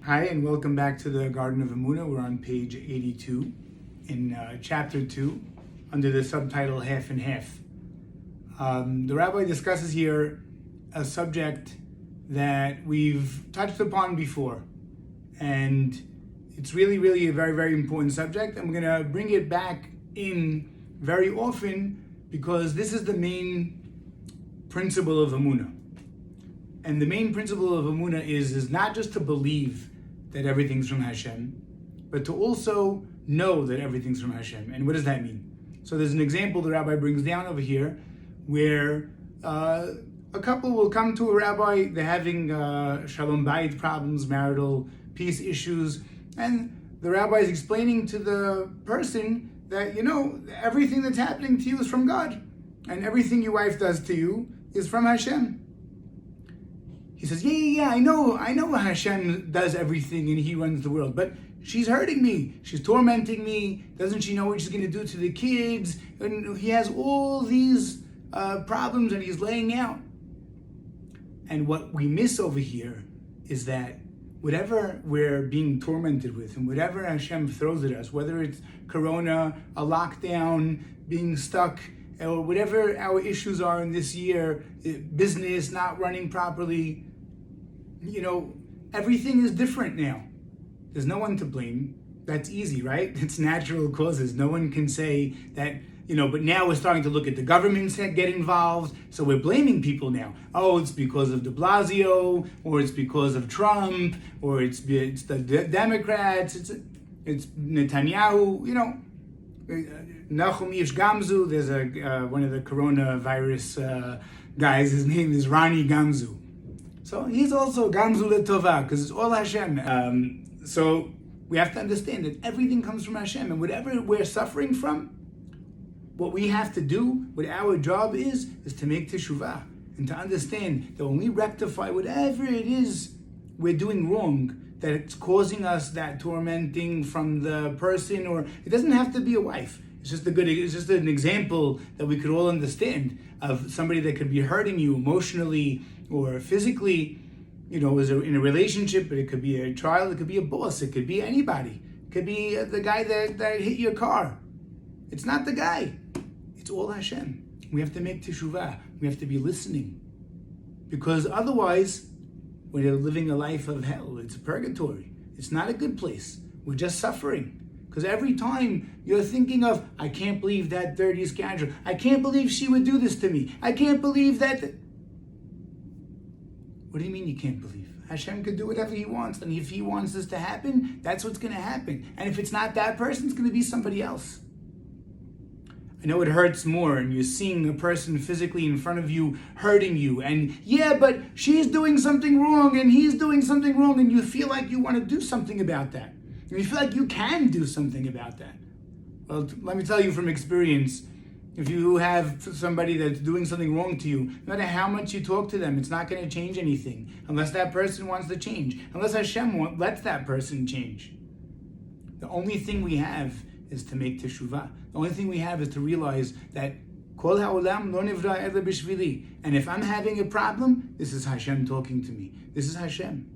Hi, and welcome back to the Garden of Emuna. We're on page 82 in chapter 2 under the subtitle Half and Half. The rabbi discusses here a subject that we've touched upon before, and it's really a very important subject. I'm going to bring it back in very often because this is the main principle of Emuna. And the main principle of Emuna is not just to believe that everything's from Hashem, but to also know that everything's from Hashem. And what does that mean? So there's an example the rabbi brings down over here where a couple will come to a rabbi, they're having shalom bayit problems, marital peace issues, and the rabbi is explaining to the person that, everything that's happening to you is from God, and everything your wife does to you is from Hashem. He says, I know Hashem does everything and He runs the world, but she's hurting me, she's tormenting me, doesn't she know what she's going to do to the kids? And he has all these problems that he's laying out. And what we miss over here is that whatever we're being tormented with and whatever Hashem throws at us, whether it's corona, a lockdown, being stuck, or whatever our issues are in this year, business not running properly, everything is different now. There's no one to blame. That's easy, right? It's natural causes. No one can say that, but now we're starting to look at the governments that get involved, so we're blaming people now. Oh, it's because of de Blasio, or it's because of Trump, or it's the Democrats, it's Netanyahu, Nachum Ish Gamzu, there's one of the coronavirus guys, his name is Rani Gamzu. So he's also Gamzu Letova, because it's all Hashem. So we have to understand that everything comes from Hashem, and whatever we're suffering from, what we have to do, what our job is to make teshuvah, and to understand that when we rectify whatever it is we're doing wrong, that it's causing us that tormenting from the person, or it doesn't have to be a wife. It's just an example that we could all understand of somebody that could be hurting you emotionally or physically, in a relationship, but it could be a child, it could be a boss, it could be anybody. It could be the guy that hit your car. It's not the guy. It's all Hashem. We have to make teshuvah. We have to be listening. Because otherwise, we're living a life of hell. It's a purgatory. It's not a good place. We're just suffering. Because every time you're thinking of, I can't believe that dirty scoundrel. I can't believe she would do this to me. I can't believe that. What do you mean you can't believe? Hashem could do whatever He wants. And if He wants this to happen, that's what's going to happen. And if it's not that person, it's going to be somebody else. I know it hurts more, and you're seeing a person physically in front of you hurting you, and but she's doing something wrong, and he's doing something wrong, and you feel like you want to do something about that. And you feel like you can do something about that. Well, let me tell you from experience, if you have somebody that's doing something wrong to you, no matter how much you talk to them, it's not going to change anything, unless that person wants to change, unless Hashem lets that person change. The only thing we have is to make teshuvah. The only thing we have is to realize that Kol ha'olam lo nivra ela b'shvili. And if I'm having a problem, this is Hashem talking to me. This is Hashem.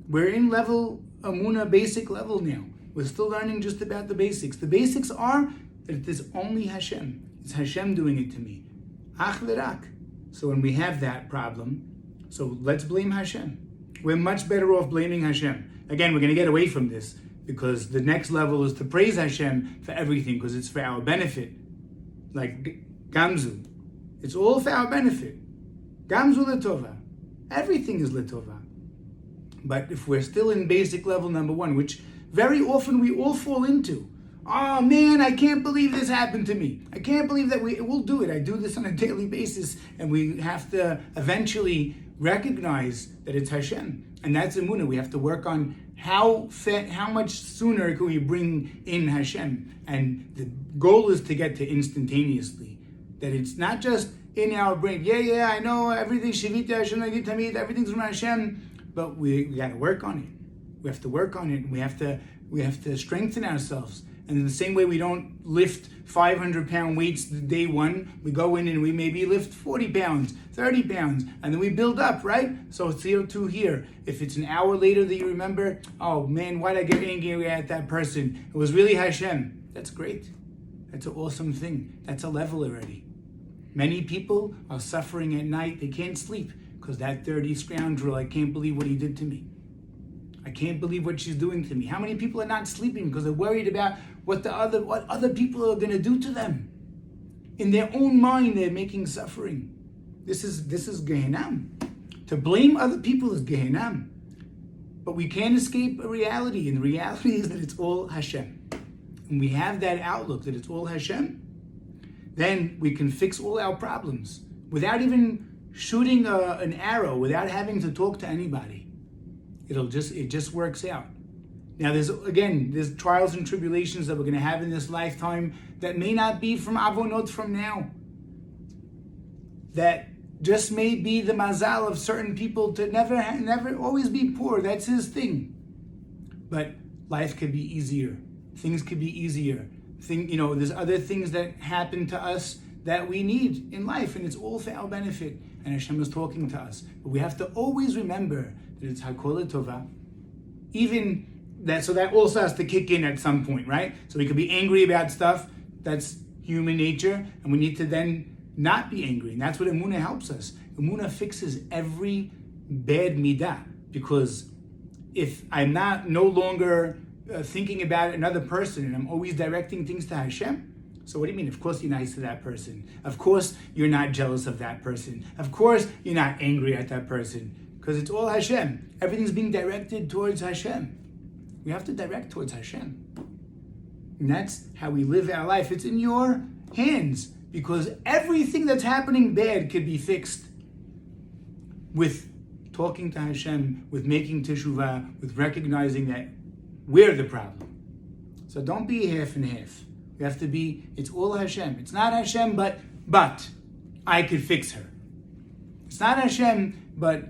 We're in level Emuna, basic level now. We're still learning just about the basics. The basics are that it is only Hashem. It's Hashem doing it to me. Ach v'rak. So when we have that problem, so let's blame Hashem. We're much better off blaming Hashem. Again, we're going to get away from this, because the next level is to praise Hashem for everything, because it's for our benefit. Like Gamzu. It's all for our benefit. Gamzu letova. Everything is letova. But if we're still in basic level number one, which very often we all fall into, oh man, I can't believe this happened to me. I can't believe that we'll do it. I do this on a daily basis, and we have to eventually recognize that it's Hashem. And that's Emuna. We have to work on how much sooner can we bring in Hashem. And the goal is to get to instantaneously. That it's not just in our brain. I know everything, Shivita Hashem, everything's from Hashem. But we got to work on it. We have to work on it. We have to strengthen ourselves. And in the same way we don't lift 500-pound weights day one, we go in and we maybe lift 40 pounds, 30 pounds, and then we build up, right? So it's here too here. If it's an hour later that you remember, oh man, why did I get angry at that person? It was really Hashem. That's great. That's an awesome thing. That's a level already. Many people are suffering at night. They can't sleep because that dirty scoundrel, I can't believe what he did to me. I can't believe what she's doing to me. How many people are not sleeping because they're worried about what other people are going to do to them? In their own mind, they're making suffering. This is Gehenna. To blame other people is Gehenna. But we can't escape a reality, and the reality is that it's all Hashem. And we have that outlook that it's all Hashem, then we can fix all our problems without even shooting an arrow, without having to talk to anybody. It just works out. Now there's trials and tribulations that we're going to have in this lifetime that may not be from avonot from now. That just may be the mazal of certain people to never always be poor. That's his thing. But life could be easier. Things could be easier. There's other things that happen to us that we need in life, and it's all for our benefit. And Hashem is talking to us. But we have to always remember that it's Hakol Tova. Even that, so that also has to kick in at some point, right? So we could be angry about stuff. That's human nature, and we need to then not be angry. And that's what Emuna helps us. Emuna fixes every bad midah, because if I'm no longer thinking about another person and I'm always directing things to Hashem, so what do you mean? Of course you're nice to that person. Of course you're not jealous of that person. Of course you're not angry at that person. Because it's all Hashem. Everything's being directed towards Hashem. We have to direct towards Hashem. And that's how we live our life. It's in your hands. Because everything that's happening bad could be fixed with talking to Hashem, with making teshuvah, with recognizing that we're the problem. So don't be half and half. You have to be, it's all Hashem. It's not Hashem, but I could fix her. It's not Hashem, but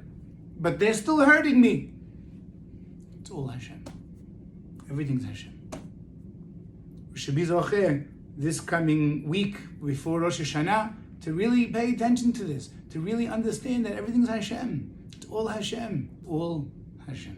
they're still hurting me. It's all Hashem. Everything's Hashem. We should be zocher this coming week before Rosh Hashanah to really pay attention to this, to really understand that everything's Hashem. It's all Hashem. All Hashem.